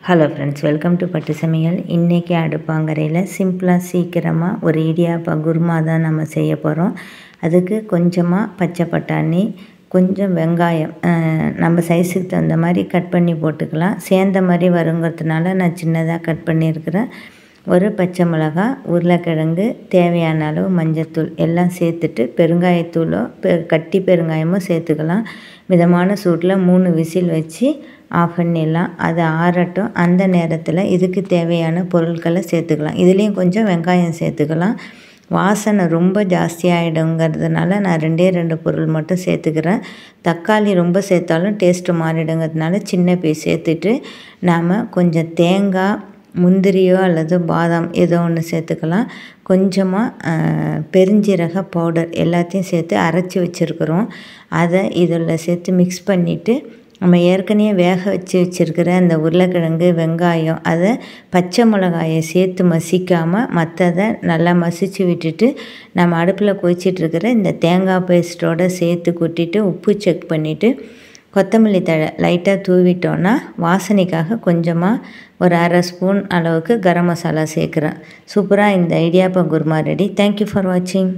Hello friends, welcome to பட்டு சமையல். இன்றைக்கி அடுப்பாங்கரையில் சிம்பிளாக சீக்கிரமாக ஒரு இடியாப்ப குருமா தான் நம்ம செய்ய போகிறோம். அதுக்கு கொஞ்சமாக பச்சை பட்டாணி, கொஞ்சம் வெங்காயம் நம்ம சைஸுக்கு தகுந்த மாதிரி கட் பண்ணி போட்டுக்கலாம். சேர்ந்த மாதிரி வருங்கிறதுனால நான் சின்னதாக கட் பண்ணியிருக்கிறேன். ஒரு பச்சை மிளகாய், உருளைக்கிழங்கு, தேவையான அளவு மஞ்சத்தூள் எல்லாம் சேர்த்துட்டு பெருங்காயத்தூளோ கட்டி பெருங்காயமோ சேர்த்துக்கலாம். மிதமான சூட்டில் 3 விசில் வச்சு ஆஃப் பண்ணிடலாம். அது ஆறட்டும். அந்த நேரத்தில் இதுக்கு தேவையான பொருட்களை சேர்த்துக்கலாம். இதுலேயும் கொஞ்சம் வெங்காயம் சேர்த்துக்கலாம். வாசனை ரொம்ப ஜாஸ்தியாகிடுங்கிறதுனால நான் 2 பொருள் மட்டும் சேர்த்துக்கிறேன். தக்காளி ரொம்ப சேர்த்தாலும் டேஸ்ட்டு மாறிடுங்கிறதுனால சின்ன பீஸ் சேர்த்துட்டு நாம் கொஞ்சம் தேங்காய், முந்திரியோ அல்லது பாதாம் ஏதோ ஒன்று சேர்த்துக்கலாம். கொஞ்சமாக பெருஞ்சீரக பவுடர் எல்லாத்தையும் சேர்த்து அரைச்சி வச்சுருக்குறோம். அதை இதில் சேர்த்து மிக்ஸ் பண்ணிவிட்டு நம்ம ஏற்கனவே வேக வச்சுருக்கிற அந்த உருளைக்கிழங்கு, வெங்காயம், அதை பச்சை மிளகாயை சேர்த்து மசிக்காமல் மற்றதை நல்லா மசித்து விட்டுட்டு நம்ம அடுப்பில் கொதிச்சிட்ருக்கிற இந்த தேங்காய் பேஸ்ட்டோடு சேர்த்து கொட்டிட்டு உப்பு செக் பண்ணிவிட்டு கொத்தமல்லி தழை லைட்டாக தூவிட்டோன்னா வாசனைக்காக கொஞ்சமாக ஒரு அரை ஸ்பூன் அளவுக்கு கரம் மசாலா சேர்க்குறேன். சூப்பராக இந்த இடியாப்ப குருமா ரெடி. தேங்க்யூ ஃபார் வாட்சிங்.